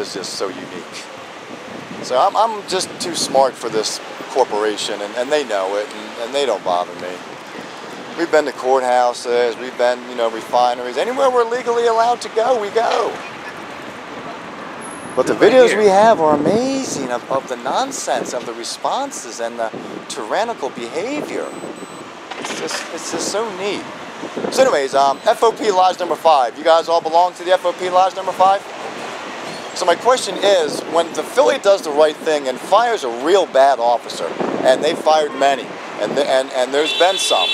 is just so unique. So I'm just too smart for this corporation, and they know it, and they don't bother me. We've been to courthouses, we've been, you know, refineries. Anywhere we're legally allowed to go, we go. But the videos we have are amazing of the nonsense, of the responses, and the tyrannical behavior. It's just so neat. So anyways, FOP Lodge number 5. You guys all belong to the FOP Lodge number 5? So my question is, when the Philly does the right thing and fires a real bad officer, and they fired many, and there's been some,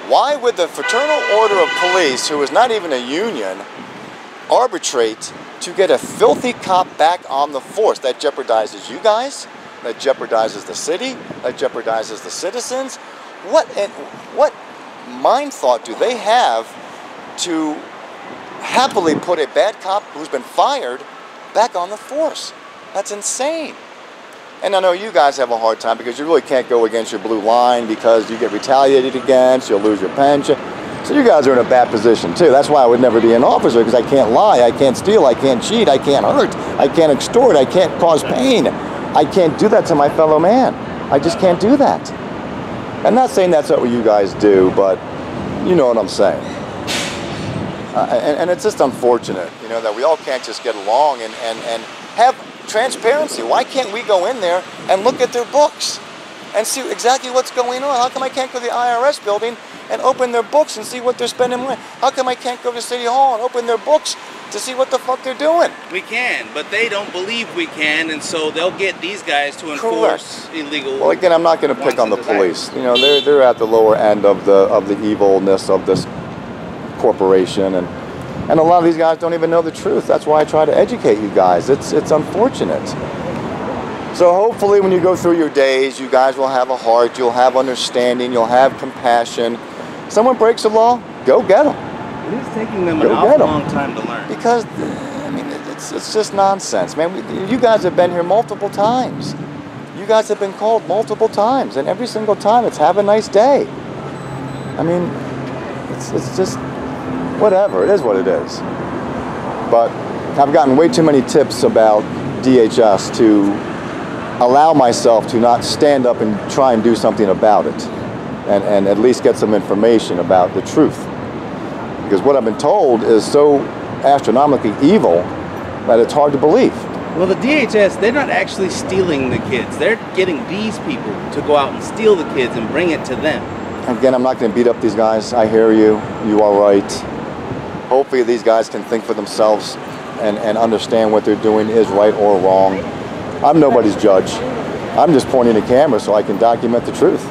why would the Fraternal Order of Police, who is not even a union, arbitrate to get a filthy cop back on the force? That jeopardizes you guys, that jeopardizes the city, that jeopardizes the citizens. What mind thought do they have to happily put a bad cop who's been fired back on the force? That's insane. And I know you guys have a hard time because you really can't go against your blue line because you get retaliated against, you'll lose your pension. So you guys are in a bad position too. That's why I would never be an officer, because I can't lie, I can't steal, I can't cheat, I can't hurt, I can't extort, I can't cause pain. I can't do that to my fellow man. I just can't do that. I'm not saying that's what you guys do, but you know what I'm saying. And it's just unfortunate, you know, that we all can't just get along and have transparency. Why can't we go in there and look at their books and see exactly what's going on? How come I can't go to the IRS building and open their books and see what they're spending money? How come I can't go to City Hall and open their books to see what the fuck they're doing? We can, but they don't believe we can, and so they'll get these guys to enforce illegal. Well, again, I'm not going to pick on the police. You know, they're at the lower end of the evilness of this corporation, and a lot of these guys don't even know the truth. That's why I try to educate you guys. It's unfortunate. So hopefully when you go through your days, you guys will have a heart, you'll have understanding, you'll have compassion. Someone breaks the law, go get them. It is taking them an awful long time to learn. Because, I mean, it's just nonsense, man. You guys have been here multiple times. You guys have been called multiple times, and every single time it's have a nice day. I mean, it's just whatever. It is what it is. But I've gotten way too many tips about DHS to allow myself to not stand up and try and do something about it, and at least get some information about the truth. Because what I've been told is so astronomically evil that it's hard to believe. Well, the DHS, they're not actually stealing the kids. They're getting these people to go out and steal the kids and bring it to them. Again, I'm not going to beat up these guys. I hear you. You are right. Hopefully these guys can think for themselves and understand what they're doing is right or wrong. I'm nobody's judge. I'm just pointing a camera so I can document the truth.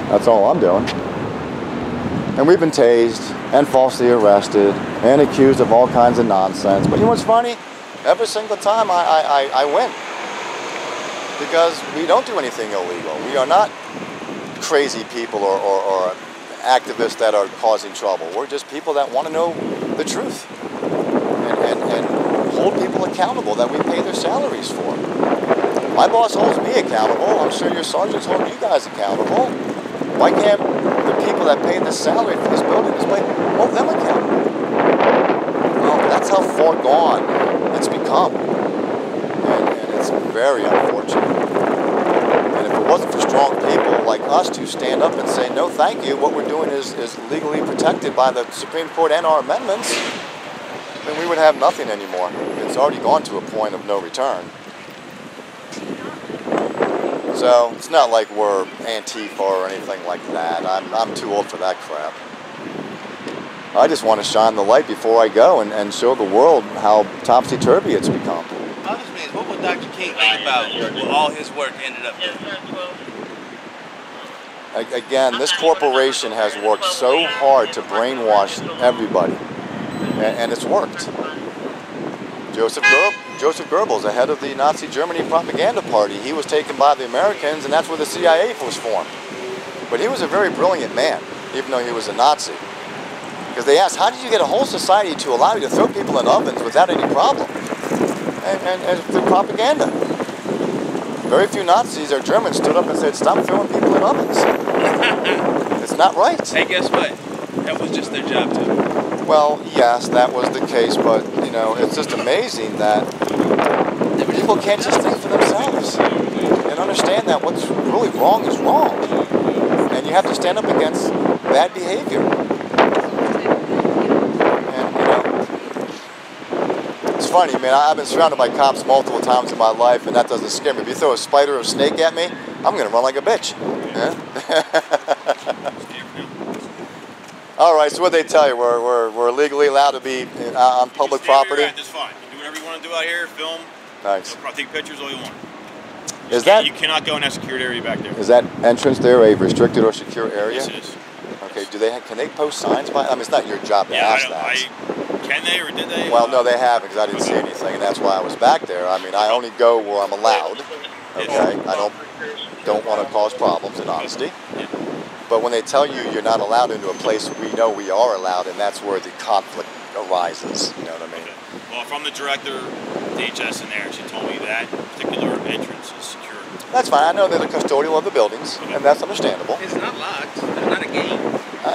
That's all I'm doing. And we've been tased and falsely arrested and accused of all kinds of nonsense. But you know what's funny? Every single time I win. Because we don't do anything illegal. We are not crazy people or activists that are causing trouble. We're just people that want to know the truth. And hold people accountable that we pay their salaries for. My boss holds me accountable. I'm sure your sergeants hold you guys accountable. Why can't the people that pay the salary for this building display hold them accountable? Well, that's how far gone it's become. And it's very unfortunate. And if it wasn't for strong people like us to stand up and say, no, thank you, what we're doing is legally protected by the Supreme Court and our amendments, then we would have nothing anymore. It's already gone to a point of no return. So it's not like we're Antifa or anything like that. I'm too old for that crap. I just want to shine the light before I go and show the world how topsy-turvy it's become. Others means, what would Dr. King think about what all his work ended up doing? Again, this corporation has worked so hard to brainwash everybody. And it's worked. Joseph Goebbels, the head of the Nazi Germany propaganda party, he was taken by the Americans, and that's where the CIA was formed. But he was a very brilliant man, even though he was a Nazi. Because they asked, how did you get a whole society to allow you to throw people in ovens without any problem? And through propaganda. Very few Nazis or Germans stood up and said, stop throwing people in ovens. It's not right. Hey, guess what? That was just their job too. Well, yes, that was the case, but, you know, it's just amazing that people can't just think for themselves and understand that what's really wrong is wrong. And you have to stand up against bad behavior. And, you know, it's funny, man, I've been surrounded by cops multiple times in my life, and that doesn't scare me. If you throw a spider or a snake at me, I'm going to run like a bitch. Yeah? All right, so what they tell you, we're legally allowed to be on public property? That's fine. You do whatever you want to do out here, film, nice. Take pictures all you want. You cannot go in that secured area back there. Is that entrance there a restricted or secure area? Yes, it is. Okay, can they post signs by? I mean, it's not your job to ask that. Can they or did they? Well, no, they haven't because I didn't see anything, and that's why I was back there. I mean, I only go where I'm allowed. Okay, I don't want to cause problems in honesty. But when they tell you you're not allowed into a place we know we are allowed, and that's where the conflict arises. You know what I mean? Okay. Well, from the director, DHS in there, she told me that particular entrance is secure. That's fine. I know they're the custodial of the buildings, and that's understandable. It's not locked. There's not a gate.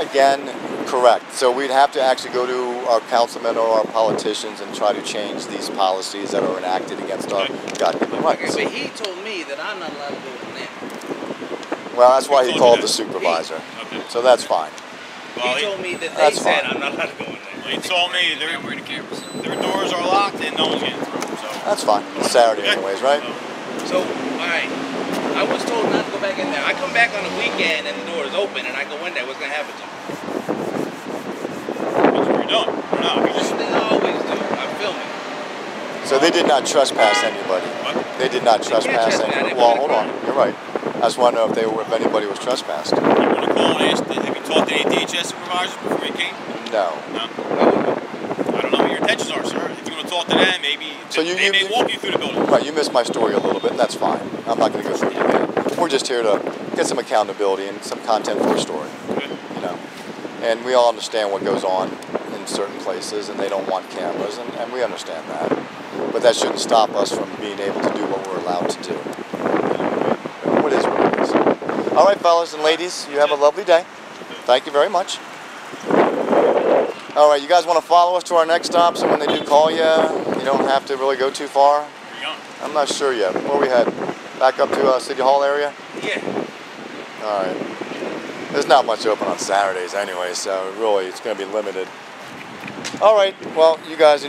Again, correct. So we'd have to actually go to our councilmen or our politicians and try to change these policies that are enacted against our goddamn rights. Okay, but he told me that I'm not allowed to go in there. Well, that's why he called the supervisor. Okay. So that's fine. Well, he told me that they said I'm not allowed to go in there. Well, he told me their doors are locked and no one's getting through. So that's fine. It's Saturday anyways, right? So, all right. I was told not to go back in there. I come back on a weekend and the door is open and I go in there. What's going to happen to me? That's what you're doing. No, They always do. I'm filming. So they did not trespass anybody. What? They did not trespass anybody. Well, hold on. You're right. I just want to know if anybody was trespassed. You want to call and ask? Have you talked to any DHS supervisors before you came? No. No. I don't know what your intentions are, sir. If you want to talk to them, maybe they may walk you through the building. Right. You missed my story a little bit, and that's fine. I'm not going to go through it again. We're just here to get some accountability and some content for a story. Okay. You know, and we all understand what goes on in certain places, and they don't want cameras, and we understand that. But that shouldn't stop us from being able to do what we're allowed to do. What is what it is. All right, fellas and ladies, you have a lovely day. Thank you very much. All right, you guys want to follow us to our next stop, so when they do call you, you don't have to really go too far? Where you going? I'm not sure yet. Where we head? Back up to City Hall area? Yeah. All right. There's not much open on Saturdays anyway, so really it's going to be limited. All right, well, you guys